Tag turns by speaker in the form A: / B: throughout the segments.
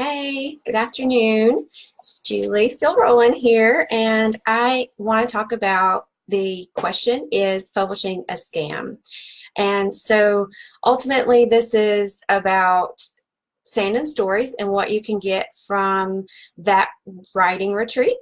A: Hey, good afternoon. It's Julie Still-Rolin here, and I want to talk about the question, is publishing a scam? And so ultimately this is about sand and stories and what you can get from that writing retreat.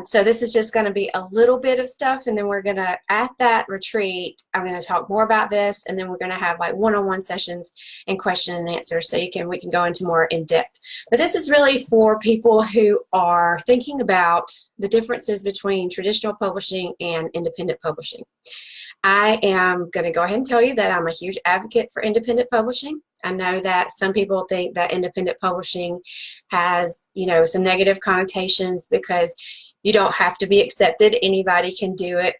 A: So this is just going to be a little bit of stuff, and then we're going to, at that retreat, I'm going to talk more about this, and then we're going to have like one-on-one sessions and question and answer, so we can go into more in depth. But this is really for people who are thinking about the differences between traditional publishing and independent publishing. I am going to go ahead and tell you that I'm a huge advocate for independent publishing. I know that some people think that independent publishing has, some negative connotations because you don't have to be accepted. Anybody can do it.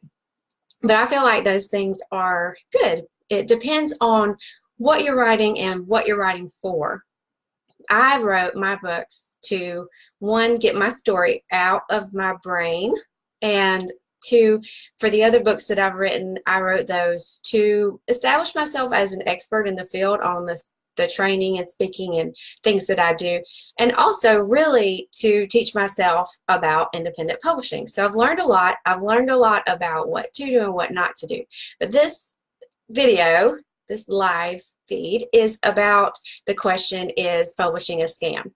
A: But I feel like those things are good. It depends on what you're writing and what you're writing for. I wrote my books to, one, get my story out of my brain, and two, for the other books that I've written, I wrote those to establish myself as an expert in the field on the training and speaking and things that I do, and also really to teach myself about independent publishing. So I've learned a lot. I've learned a lot about what to do and what not to do. But this video, this live feed, is about the question, is publishing a scam?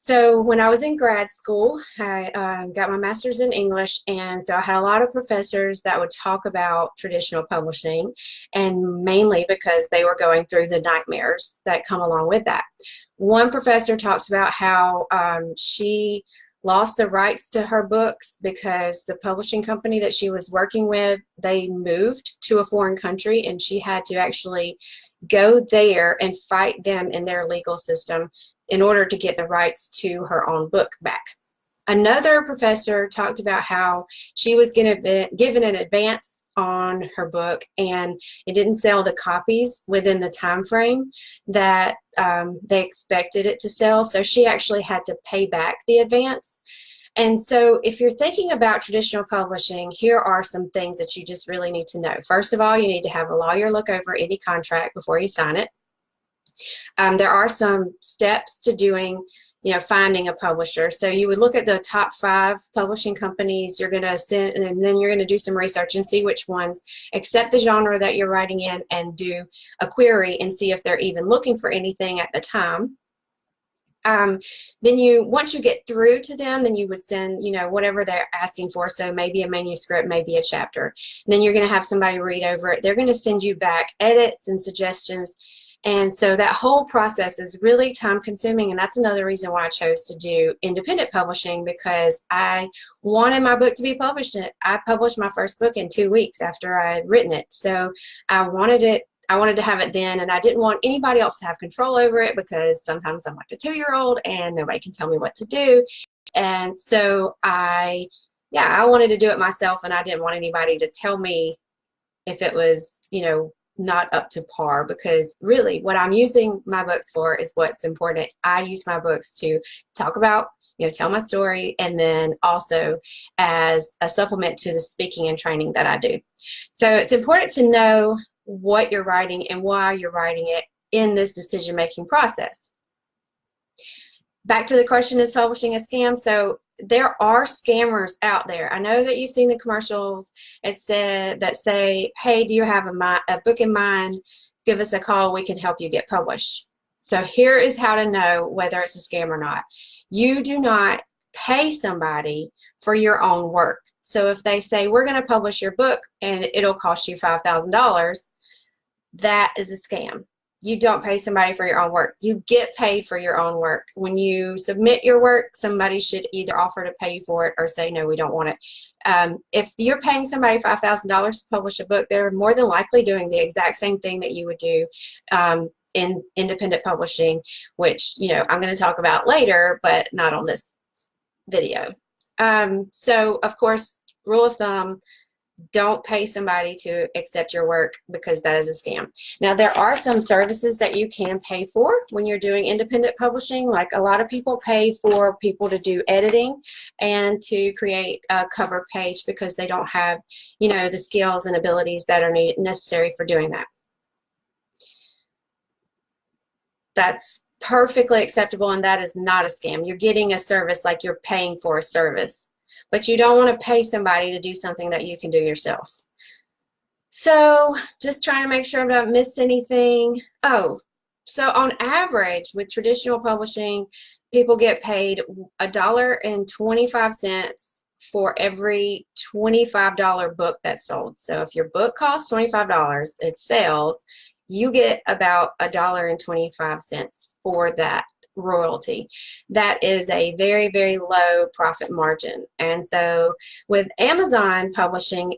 A: So when I was in grad school, I got my master's in English, and so I had a lot of professors that would talk about traditional publishing, and mainly because they were going through the nightmares that come along with that. One professor talked about how she lost the rights to her books because the publishing company that she was working with, they moved to a foreign country, and she had to actually go there and fight them in their legal system in order to get the rights to her own book back. Another professor talked about how she was given an advance on her book, and it didn't sell the copies within the time frame that they expected it to sell, so she actually had to pay back the advance. And so if you're thinking about traditional publishing, here are some things that you just really need to know. First of all, you need to have a lawyer look over any contract before you sign it. There are some steps to doing, finding a publisher. So you would look at the top 5 publishing companies. You're going to send, and then you're going to do some research and see which ones accept the genre that you're writing in, and do a query and see if they're even looking for anything at the time. Then once you get through to them, then you would send, whatever they're asking for. So maybe a manuscript, maybe a chapter. And then you're going to have somebody read over it. They're going to send you back edits and suggestions. And so that whole process is really time consuming, and that's another reason why I chose to do independent publishing, because I wanted my book to be published. I published my first book in 2 weeks after I had written it. So I wanted to have it then, and I didn't want anybody else to have control over it, because sometimes I'm like a 2-year-old and nobody can tell me what to do. And so I wanted to do it myself, and I didn't want anybody to tell me if it was, not up to par, because really what I'm using my books for is what's important. I use my books to talk about, tell my story, and then also as a supplement to the speaking and training that I do. So it's important to know what you're writing and why you're writing it in this decision-making process. Back to the question, is publishing a scam? So there are scammers out there. I know that you've seen the commercials that say, hey, do you have a book in mind? Give us a call, we can help you get published. So here is how to know whether it's a scam or not. You do not pay somebody for your own work. So if they say, we're going to publish your book and it'll cost you $5,000, that is a scam. You don't pay somebody for your own work. You get paid for your own work. When you submit your work, somebody should either offer to pay you for it or say, no, we don't want it. If you're paying somebody $5,000 to publish a book, they're more than likely doing the exact same thing that you would do in independent publishing, which, I'm going to talk about later, but not on this video. So, of course, rule of thumb, don't pay somebody to accept your work, because that is a scam. Now, there are some services that you can pay for when you're doing independent publishing. Like, a lot of people pay for people to do editing and to create a cover page, because they don't have, the skills and abilities that are necessary for doing that. That's perfectly acceptable, and that is not a scam. You're getting a service like you're paying for a service, but you don't want to pay somebody to do something that you can do yourself. So just trying to make sure I don't miss anything. Oh, so on average with traditional publishing, people get paid $1.25 for every $25 book that's sold. So if your book costs $25, it sells, you get about $1.25 for that royalty. That is a very, very low profit margin. And so with Amazon publishing,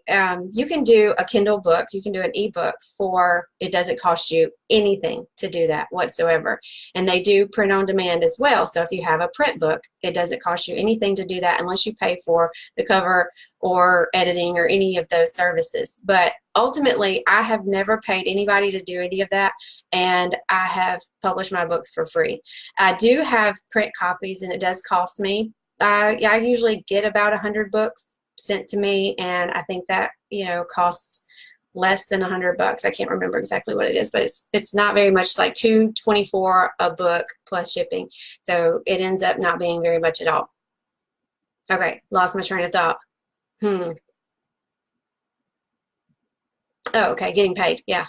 A: you can do a Kindle book, you can do an ebook for, it doesn't cost you anything to do that whatsoever. And they do print on demand as well. So if you have a print book, it doesn't cost you anything to do that unless you pay for the cover or editing or any of those services. But ultimately, I have never paid anybody to do any of that, and I have published my books for free. I do have print copies, and it does cost me. I usually get about 100 books sent to me, and I think that, you know, costs less than $100. I can't remember exactly what it is, but it's not very much. It's like $2.24 a book plus shipping, so it ends up not being very much at all. Okay, lost my train of thought. Oh, okay, getting paid, yeah.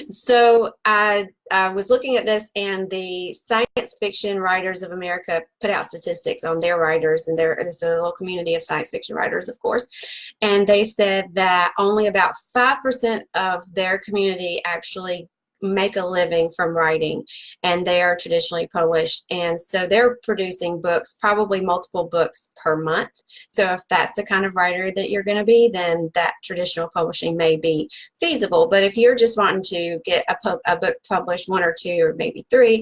A: So I was looking at this, and the Science Fiction Writers of America put out statistics on their writers, and there's a little community of science fiction writers, of course, and they said that only about 5% of their community actually make a living from writing, and they are traditionally published, and so they're producing books, probably multiple books per month. So if that's the kind of writer that you're going to be, then that traditional publishing may be feasible. But if you're just wanting to get a book published, 1 or 2 or maybe 3,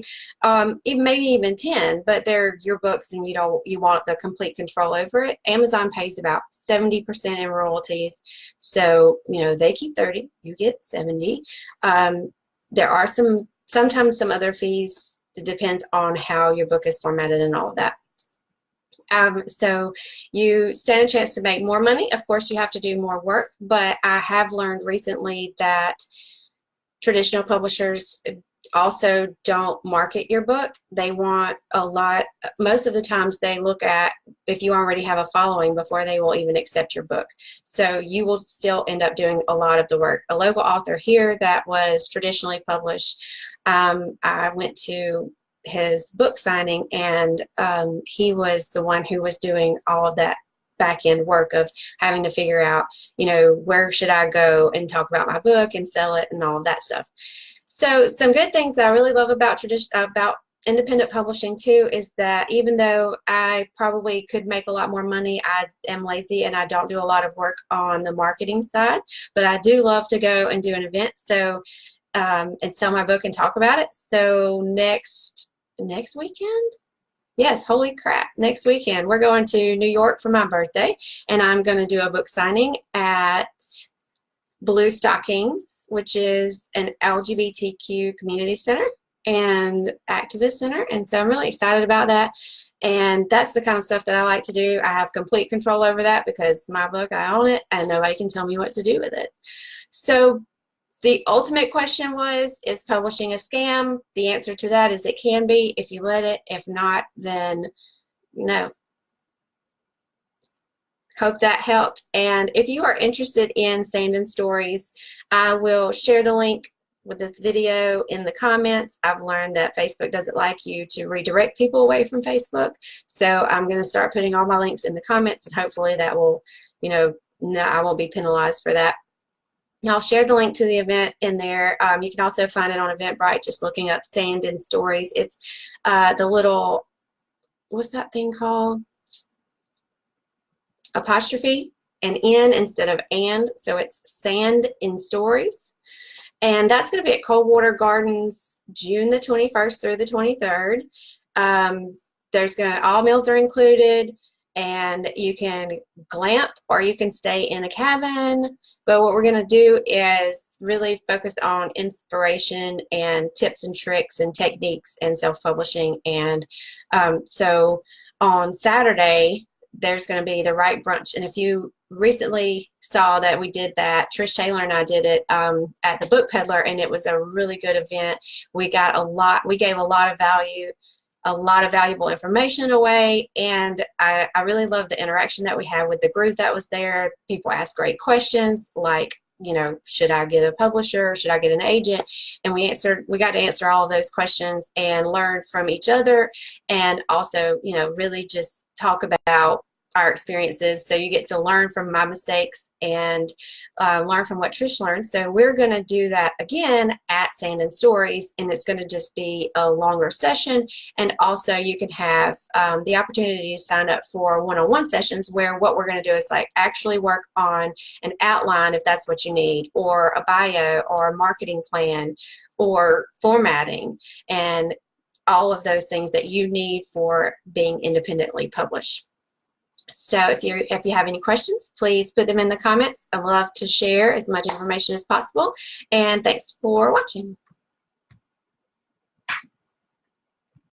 A: maybe even 10, but they're your books and you want the complete control over it, Amazon pays about 70% in royalties. So, you know, they keep 30, you get 70. There are sometimes some other fees. It depends on how your book is formatted and all of that. So you stand a chance to make more money. Of course, you have to do more work, but I have learned recently that traditional publishers also don't market your book. They want a lot, most of the times they look at if you already have a following before they will even accept your book. So you will still end up doing a lot of the work. A local author here that was traditionally published, I went to his book signing, and he was the one who was doing all of that back end work of having to figure out, you know, where should I go and talk about my book and sell it and all of that stuff. So some good things that I really love about independent publishing too is that even though I probably could make a lot more money, I am lazy and I don't do a lot of work on the marketing side, but I do love to go and do an event, so and sell my book and talk about it. So next weekend, yes, holy crap, next weekend we're going to New York for my birthday, and I'm going to do a book signing at Blue Stockings, which is an LGBTQ community center and activist center, and so I'm really excited about that. And that's the kind of stuff that I like to do. I have complete control over that because my book, I own it, and nobody can tell me what to do with it. So the ultimate question was, is publishing a scam? The answer to that is it can be if you let it. If not, then no. Hope that helped. And if you are interested in stand-in stories, I will share the link with this video in the comments. I've learned that Facebook doesn't like you to redirect people away from Facebook. So I'm going to start putting all my links in the comments, and hopefully that will, you know, I won't be penalized for that. I'll share the link to the event in there. You can also find it on Eventbrite, just looking up stand-in stories. It's the little, what's that thing called? Apostrophe, an N instead of and, so it's Sand in Stories. And that's going to be at Coldwater Gardens, June the 21st through the 23rd. All meals are included, and you can glamp or you can stay in a cabin. But what we're going to do is really focus on inspiration and tips and tricks and techniques and self-publishing. And so on Saturday, there's going to be the Right Brunch. And if you recently saw that we did that. Trish Taylor and I did it at the Book Peddler, and it was a really good event. We got a lot. We gave a lot of value, a lot of valuable information away, and I really loved the interaction that we had with the group that was there. People asked great questions like, you know, should I get a publisher? Should I get an agent? And we got to answer all of those questions and learn from each other, and also, you know, really just talk about our experiences. So you get to learn from my mistakes and learn from what Trish learned. So we're going to do that again at Sand and Stories, and it's going to just be a longer session. And also you can have the opportunity to sign up for one-on-one sessions, where what we're going to do is like actually work on an outline if that's what you need, or a bio, or a marketing plan, or formatting, and all of those things that you need for being independently published. So if you have any questions, please put them in the comments. I'd love to share as much information as possible. And thanks for watching.